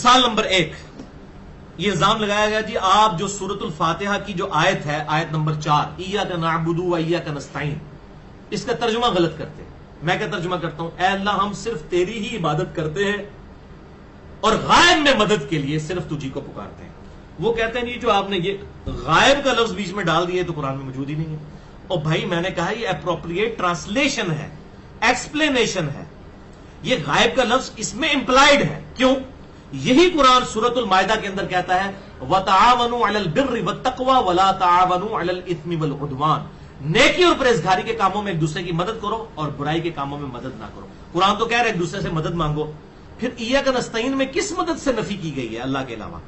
سال نمبر 1 یہ الزام لگایا گیا جی آپ جو سورۃ الفاتحہ کی جو آیت ہے آیت نمبر 4 ایاک نعبد و ایاک نستعین اس کا ترجمہ غلط کرتے ہیں. میں کیا ترجمہ کرتا ہوں؟ اے اللہ ہم صرف تیری ہی عبادت کرتے ہیں اور غائب میں مدد کے لیے صرف تجھی کو پکارتے ہیں. وہ کہتے ہیں جی جو آپ نے یہ غائب کا لفظ بیچ میں ڈال دیا تو قرآن میں موجود ہی نہیں ہے. اور بھائی میں نے کہا یہ اپروپریٹ ٹرانسلیشن ہے، ایکسپلینیشن ہے. یہ غائب کا لفظ اس میں امپلائڈ ہے. کیوں؟ یہی قرآن سورۃ المائدہ کے اندر کہتا ہے وَتَعَاوَنُوا عَلَى الْبِرِّ وَالتَّقْوَى وَلَا تَعَاوَنُوا عَلَى الْإِثْمِ وَالْعُدْوَانِ. نیکی اور پرہیزگاری کے کاموں میں ایک دوسرے کی مدد کرو اور برائی کے کاموں میں مدد نہ کرو. قرآن تو کہہ رہا ہے ایک دوسرے سے مدد مانگو. پھر ایاک نستعین میں کس مدد سے نفی کی گئی ہے اللہ کے علاوہ؟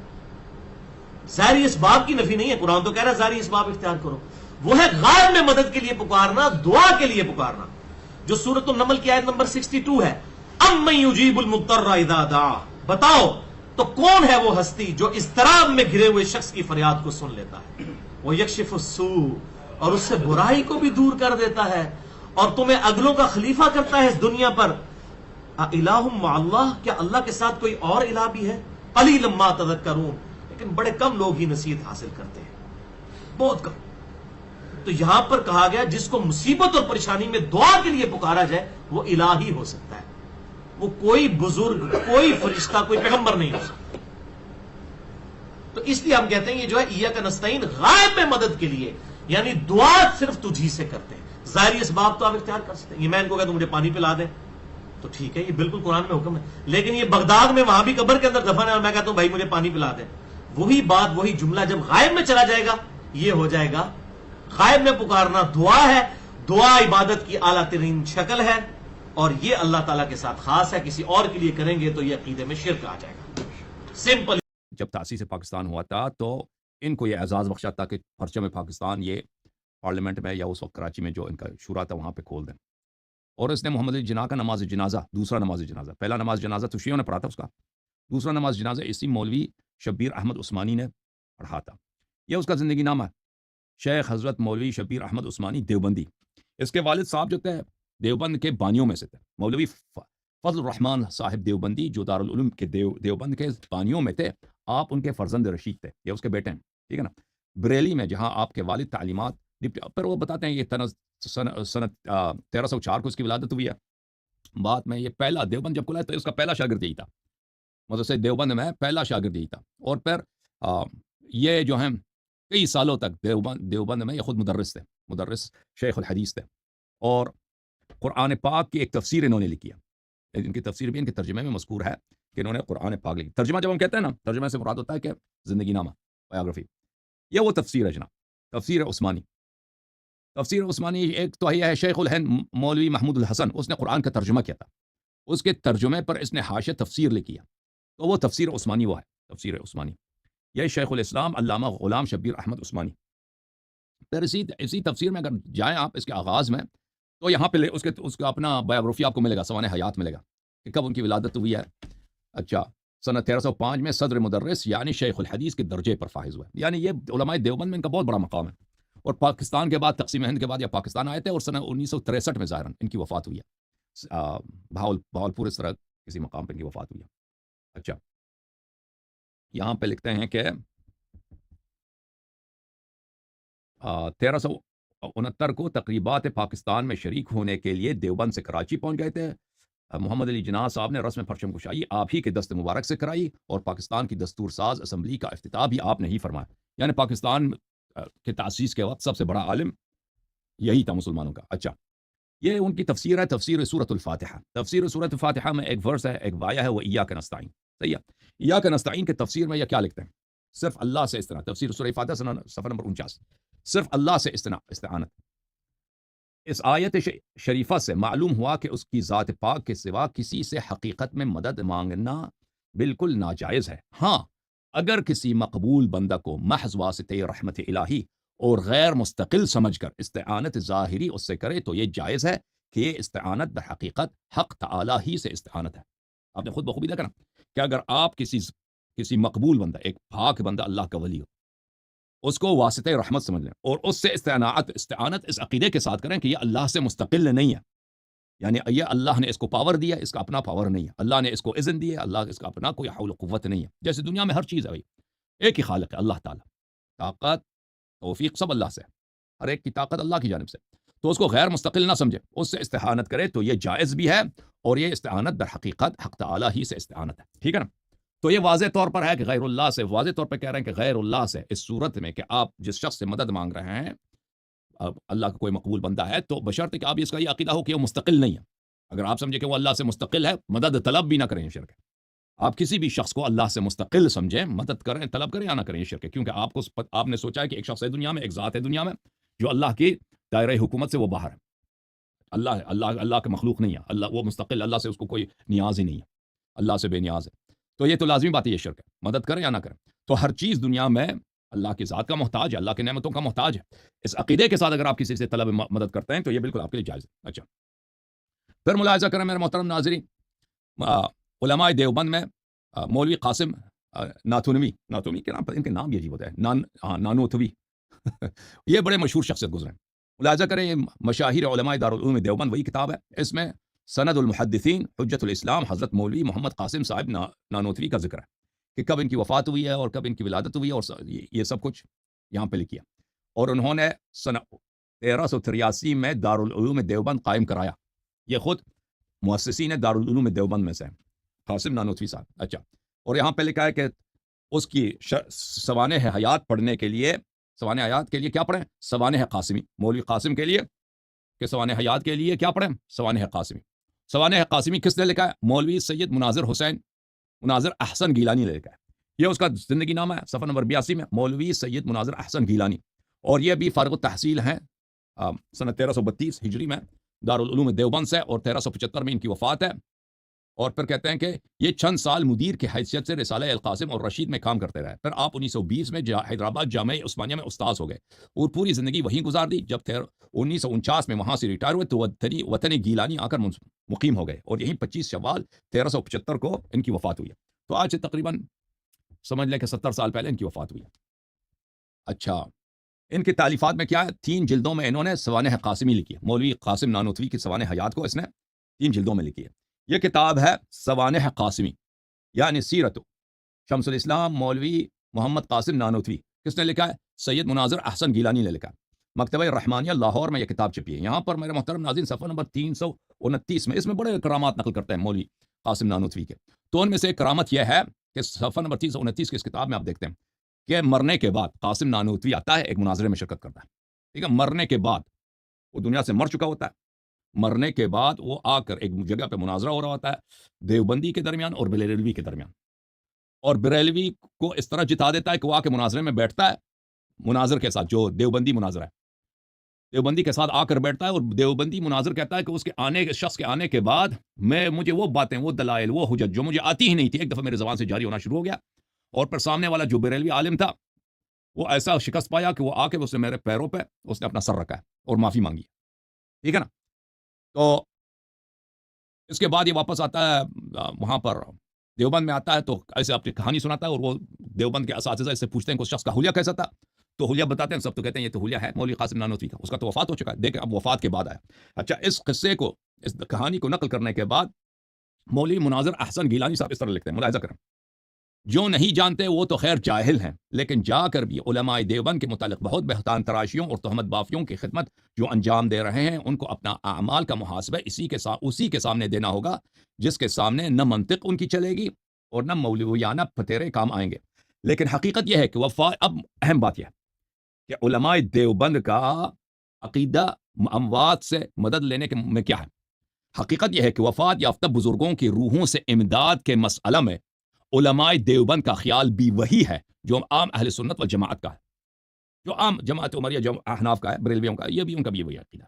ظاہری اسباب کی نفی نہیں ہے. قرآن تو کہہ رہا ہے ظاہری اسباب اختیار کرو. وہ ہے غائب میں مدد کے لیے پکارنا، دعا کے لیے پکارنا، جو سورۃ النمل کی آیت نمبر 62 ہے. اَمَّن يُجِيبُ الْمُضْطَرَّ إِذَا دَعَاهُ. بتاؤ تو کون ہے وہ ہستی جو اضطراب میں گھرے ہوئے شخص کی فریاد کو سن لیتا ہے. وہ یکشف السوء، اور اس سے برائی کو بھی دور کر دیتا ہے اور تمہیں اگلوں کا خلیفہ کرتا ہے اس دنیا پر. الہ مع اللہ، کیا اللہ کے ساتھ کوئی اور الہ بھی ہے؟ قلیلا ما تذکرون، لیکن بڑے کم لوگ ہی نصیحت حاصل کرتے ہیں، بہت کم. تو یہاں پر کہا گیا جس کو مصیبت اور پریشانی میں دعا کے لیے پکارا جائے وہ الہ ہی ہو سکتا ہے. وہ کوئی بزرگ، کوئی فرشتہ، کوئی پیغمبر نہیں ہو سکتا. تو اس لیے ہم کہتے ہیں یہ جو ہے ایاک نستعین غائب میں مدد کے لیے، یعنی دعا صرف تجھی سے کرتے ہیں. ظاہری اسباب تو آپ اختیار کر سکتے ہیں. یہ میں ان کو کہتا ہوں مجھے پانی پلا دیں تو ٹھیک ہے، یہ بالکل قرآن میں حکم ہے. لیکن یہ بغداد میں وہاں بھی قبر کے اندر دفن ہے اور میں کہتا ہوں بھائی مجھے پانی پلا دیں، وہی بات وہی جملہ جب غائب میں چلا جائے گا یہ ہو جائے گا غائب میں پکارنا دعا ہے. دعا عبادت کی اعلیٰ ترین شکل ہے اور یہ اللہ تعالیٰ کے ساتھ خاص ہے. کسی اور کے لیے کریں گے تو یہ عقیدے میں شرک آ جائے گا. سمپل. جب تاسیس پاکستان ہوا تھا تو ان کو یہ اعزاز بخشا تھا کہ پرچم پاکستان یہ پارلیمنٹ میں یا اس وقت کراچی میں جو ان کا شورا تھا وہاں پہ کھول دیں. اور اس نے محمد علی جناح کا نماز جنازہ، دوسرا نماز جنازہ، پہلا نماز جنازہ تو شیعوں نے پڑھا تھا اس کا، دوسرا نماز جنازہ اسی مولوی شبیر احمد عثمانی نے پڑھا تھا. یہ اس کا زندگی نامہ ہے، شیخ حضرت مولوی شبیر احمد عثمانی دیوبندی. اس کے والد صاحب جو تھے دیوبند کے بانیوں میں سے تھے. مولوی فضل الرحمان صاحب دیوبندی جو دارالعلوم کے دیوبند کے بانیوں میں تھے. آپ ان کے فرزند رشید تھے، یہ اس کے بیٹے ہیں، ٹھیک ہے نا. بریلی میں جہاں آپ کے والد تعلیمات پر وہ بتاتے ہیں یہ سنت 1304 کو اس کی ولادت ہوئی ہے. بعد میں یہ پہلا دیوبند جب کھلا ہے تو اس کا پہلا شاگرد یہی تھا، مدرسہ دیوبند میں پہلا شاگرد یہی تھا. اور پھر یہ جو ہیں کئی سالوں تک دیوبند میں یہ خود مدرس تھے، مدرس شیخ الحدیث تھے. اور قرآن پاک کی ایک تفسیر انہوں نے لکھی ہے. ان کی تفسیر بھی ان کے ترجمے میں مذکور ہے کہ انہوں نے قرآن پاک لکھی. ترجمہ جب ہم کہتے ہیں نا، ترجمے سے مراد ہوتا ہے کہ زندگی نامہ، بایوگرافی. یہ وہ تفسیر ہے جناب، تفسیر عثمانی. تفسیر عثمانی ایک تو ہے شیخ الہند مولوی محمود الحسن، اس نے قرآن کا ترجمہ کیا تھا، اس کے ترجمے پر اس نے حاشیہ تفسیر لکھی ہے. تو وہ تفسیر عثمانی وہ ہے، تفسیر عثمانی. یہ شیخ الاسلام علامہ غلام شبیر احمد عثمانی. پھر اسی تفسیر میں اگر جائیں آپ اس کے آغاز میں تو یہاں پہ اس کا اپنا بایوگرافی آپ کو ملے گا، سوانح حیات ملے گا کہ کب ان کی ولادت ہوئی ہے. اچھا، سنہ 1305 میں صدر مدرس یعنی شیخ الحدیث کے درجے پر فائز ہوا. یعنی یہ علماء دیوبند میں ان کا بہت بڑا مقام ہے. اور پاکستان کے بعد، تقسیم ہند کے بعد یا پاکستان آئے تھے اور سنہ 1963 میں ظاہراً ان کی وفات ہوئی ہے. بہاولپور اس طرح کسی مقام پہ ان کی وفات ہوئی ہے. اچھا، یہاں پہ لکھتے ہیں کہ 1369 کو تقریبات پاکستان میں شریک ہونے کے لیے دیوبند سے کراچی پہنچ گئے تھے. محمد علی جناح صاحب نے رسم پرچم کشائی آپ ہی کے دست مبارک سے کرائی اور پاکستان کی دستور ساز اسمبلی کا افتتاح بھی آپ نے ہی فرمایا. یعنی پاکستان کے تاسیس کے وقت سب سے بڑا عالم یہی تھا مسلمانوں کا. اچھا، یہ ان کی تفسیر ہے، تفسیر سورۃ الفاتحہ. تفسیر سورۃ الفاتحہ میں ایک ورس ہے، ایک وایہ ہے، وہ ایاک نستعین. صحیح ہے. ایاک نستعین کے تفسیر میں یہ کیا لکھتے ہیں؟ صرف اللہ سے استعانت. تفسیر سورہ فاتحہ صفحہ نمبر 49. صرف اللہ سے استعانت. اس آیت شریفہ سے معلوم ہوا کہ اس کی ذات پاک کے سوا کسی سے حقیقت میں مدد مانگنا بالکل ناجائز ہے. ہاں، اگر کسی مقبول بندہ کو محض واسطے رحمت الہی اور غیر مستقل سمجھ کر استعانت ظاہری اس سے کرے تو یہ جائز ہے کہ یہ استعانت در حقیقت حق تعالی ہی سے استعانت ہے. آپ نے خود بخوبی دیکھا نا کہ اگر آپ کسی مقبول بندہ، ایک پاک بندہ اللہ کا ولی ہو، اس کو واسطہ رحمت سمجھ لیں اور اس سے استعانت اس عقیدے کے ساتھ کریں کہ یہ اللہ سے مستقل نہیں ہے، یعنی یہ اللہ نے اس کو پاور دیا، اس کا اپنا پاور نہیں ہے، اللہ نے اس کو اذن دی ہے، اللہ اس کا اپنا کوئی حول و قوت نہیں ہے. جیسے دنیا میں ہر چیز ہے بھائی، ایک ہی خالق ہے اللہ تعالیٰ، طاقت توفیق سب اللہ سے، ہر ایک کی طاقت اللہ کی جانب سے. تو اس کو غیر مستقل نہ سمجھے، اس سے استعانت کرے تو یہ جائز بھی ہے، اور یہ استعانت در حقیقت حق تعالیٰ ہی سے استعانت ہے. ٹھیک ہے نا؟ تو یہ واضح طور پر ہے کہ غیر اللہ سے، واضح طور پر کہہ رہے ہیں کہ غیر اللہ سے اس صورت میں کہ آپ جس شخص سے مدد مانگ رہے ہیں، اب اللہ کا کوئی مقبول بندہ ہے، تو بشرط کہ آپ اس کا یہ عقیدہ ہو کہ وہ مستقل نہیں ہے. اگر آپ سمجھیں کہ وہ اللہ سے مستقل ہے، مدد طلب بھی نہ کریں، یہ شرک ہے. آپ کسی بھی شخص کو اللہ سے مستقل سمجھیں، مدد کریں، طلب کریں یا نہ کریں، یہ شرک ہے. کیونکہ آپ نے سوچا ہے کہ ایک شخص ہے دنیا میں، ایک ذات ہے دنیا میں جو اللہ کی دائرۂ حکومت سے وہ باہر ہے. اللہ کا مخلوق نہیں ہے، اللہ وہ مستقل، اللہ سے اس کو کوئی نیاز ہی نہیں ہے، اللہ سے بے نیاز ہے. تو یہ تو لازمی بات ہے، یہ شرک ہے، مدد کریں یا نہ کریں. تو ہر چیز دنیا میں اللہ کی ذات کا محتاج ہے، اللہ کی نعمتوں کا محتاج ہے. اس عقیدے کے ساتھ اگر آپ کسی سے طلب مدد کرتے ہیں تو یہ بالکل آپ کے لیے جائز ہے. اچھا، پھر ملاحظہ کریں میرے محترم ناظرین، علماء دیوبند میں مولوی قاسم ناتھونوی کے نام پر، ان کے نام بھی عجیب ہوتا ہے، نانوتوی یہ بڑے مشہور شخصیت گزرے ہیں. ملاحظہ کریں، یہ مشاہیر علماء دارالعلوم دیوبند وہی کتاب ہے، اس میں سند المحدثین حجت الاسلام حضرت مولوی محمد قاسم صاحب نانوتوی کا ذکر ہے کہ کب ان کی وفات ہوئی ہے اور کب ان کی ولادت ہوئی ہے، اور یہ سب کچھ یہاں پہ لکھیا. اور انہوں نے سن 1383 میں دارالعلوم دیوبند قائم کرایا. یہ خود مؤسسین دارالعلوم دیوبند میں سے ہیں، قاسم نانوتوی صاحب. اچھا، اور یہاں پہ لکھا ہے کہ اس کی سوانح حیات پڑھنے کے لیے، سوانح حیات کے لیے کیا پڑھیں؟ سوانح قاسمی. مولوی قاسم کے لیے کہ سوانح حیات کے لیے کیا پڑھیں؟ سوانح قاسمی. سوانح قاسمی کس نے لکھا ہے؟ مولوی سید مناظر حسین مناظر احسن گیلانی نے لکھا ہے. یہ اس کا زندگی نامہ ہے، صفحہ نمبر 82 میں، مولوی سید مناظر احسن گیلانی. اور یہ بھی فارغ التحصیل ہیں سنہ 1332 ہجری میں دارالعلوم دیوبند سے، اور 1375 میں ان کی وفات ہے. اور پھر کہتے ہیں کہ یہ چند سال مدیر کی حیثیت سے رسالہ القاسم اور رشید میں کام کرتے رہے. پھر آپ 1920 میں حیدرآباد جامعہ عثمانیہ میں استاذ ہو گئے اور پوری زندگی وہیں گزار دی. جب 1949 میں وہاں سے ریٹائر ہوئے تو وطن گیلانی آ کر مقیم ہو گئے، اور یہیں 25 شوال 1375 کو ان کی وفات ہوئی ہے. تو آج سے تقریباً سمجھ لیں کہ 70 سال پہلے ان کی وفات ہوئی ہے. اچھا، ان کی تالیفات میں کیا ہے؟ 3 جلدوں میں انہوں نے سوانح قاسمی لکھی ہے. مولوی قاسم نانوتوی کی سوانح حیات کو اس نے 3 جلدوں میں لکھی ہے. یہ کتاب ہے سوانح قاسمی، یعنی سیرت شمس الاسلام مولوی محمد قاسم نانوتوی. کس نے لکھا ہے؟ سید مناظر احسن گیلانی نے لکھا. مکتبہ رحمانیہ لاہور میں یہ کتاب چھپی ہے. یہاں پر میرے محترم ناظرین صفحہ نمبر 329 میں اس میں بڑے کرامات نقل کرتے ہیں مولوی قاسم نانوتوی کے. تو ان میں سے ایک کرامت یہ ہے کہ صفحہ نمبر 329 کی اس کتاب میں آپ دیکھتے ہیں کہ مرنے کے بعد قاسم نانوتوی آتا ہے، ایک مناظرے میں شرکت کرتا ہے. ٹھیک ہے، مرنے کے بعد وہ دنیا سے مر چکا ہوتا ہے. مرنے کے بعد وہ آ کر ایک جگہ پہ مناظرہ ہو رہا ہوتا ہے دیوبندی کے درمیان اور بریلوی کے درمیان، اور بریلوی کو اس طرح جتا دیتا ہے کہ وہ آ کے مناظرے میں بیٹھتا ہے مناظر کے ساتھ، جو دیوبندی مناظر ہے دیوبندی کے ساتھ آ کر بیٹھتا ہے. اور دیوبندی مناظر کہتا ہے کہ اس کے شخص کے آنے کے بعد مجھے وہ باتیں، وہ دلائل، وہ حجت جو مجھے آتی ہی نہیں تھی، ایک دفعہ میرے زبان سے جاری ہونا شروع ہو گیا. اور پھر سامنے والا جو بریلوی عالم تھا وہ ایسا شکست پایا کہ وہ آ کے اس نے میرے پیروں پہ اس نے اپنا سر رکھا ہے اور معافی مانگی. ٹھیک ہے نا؟ تو اس کے بعد یہ واپس آتا ہے وہاں پر دیوبند میں آتا ہے، تو ایسے اپنی کہانی سناتا ہے. اور وہ دیوبند کے اساتذہ اس سے پوچھتے ہیں کہ اس شخص کا حلیہ کیسا تھا، تو حلیہ بتاتے ہیں سب. تو کہتے ہیں یہ تو حلیہ ہے مولوی قاسم نانوتوی کا، اس کا تو وفات ہو چکا ہے. دیکھیں اب وفات کے بعد آیا. اچھا، اس قصے کو، اس کہانی کو نقل کرنے کے بعد مولوی مناظر احسن گیلانی صاحب اس طرح لکھتے ہیں، ملاحظہ کریں، جو نہیں جانتے وہ تو خیر جاہل ہیں، لیکن جا کر بھی علماء دیوبند کے متعلق بہت بہتان تراشیوں اور تہمت بافیوں کی خدمت جو انجام دے رہے ہیں، ان کو اپنا اعمال کا محاسبہ اسی کے سامنے دینا ہوگا جس کے سامنے نہ منطق ان کی چلے گی اور نہ مولویانہ پتیرے کام آئیں گے. لیکن حقیقت یہ ہے کہ اب اہم بات یہ ہے کہ علماء دیوبند کا عقیدہ اموات سے مدد لینے کے میں کیا ہے. حقیقت یہ ہے کہ وفات یافتہ بزرگوں کی روحوں سے امداد کے مسئلہ میں علماء دیوبند کا خیال بھی وہی ہے جو عام اہل سنت والجماعت کا ہے، جو عام جماعت عمریہ جو احناف کا ہے، بریلویوں کا، یہ بھی ان کا بھی وہی عقیدہ.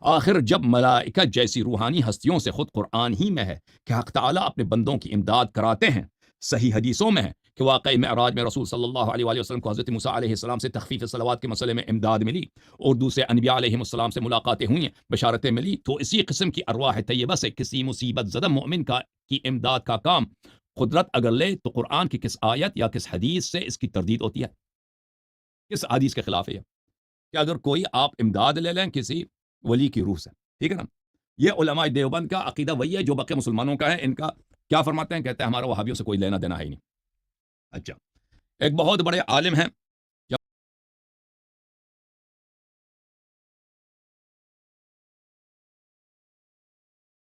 آخر جب ملائکہ جیسی روحانی ہستیوں سے خود قرآن ہی میں ہے کہ حق تعالیٰ اپنے بندوں کی امداد کراتے ہیں، صحیح حدیثوں میں ہے کہ واقعی معراج میں رسول صلی اللہ علیہ وآلہ وسلم کو حضرت موسیٰ علیہ السلام سے تخفیف صلوات کے مسئلے میں امداد ملی اور دوسرے انبیاء علیہ السلام سے ملاقاتیں ہوئیں، بشارتیں ملی. تو اسی قسم کی ارواح طیبہ سے کسی مصیبت زدہ مومن کی امداد کا کام قدرت اگر لے تو قرآن کی کس آیت یا کس حدیث سے اس کی تردید ہوتی ہے؟ کس حدیث کے خلاف ہے کہ اگر کوئی آپ امداد لے لیں کسی ولی کی روح سے، ٹھیک ہے نا، یہ علماء دیوبند کا عقیدہ وہی ہے جو باقی مسلمانوں کا ہے. ان کا کیا فرماتے ہیں؟ کہتے ہیں ہمارا وہابیوں سے کوئی لینا دینا ہے ہی نہیں. اچھا، ایک بہت بڑے عالم ہیں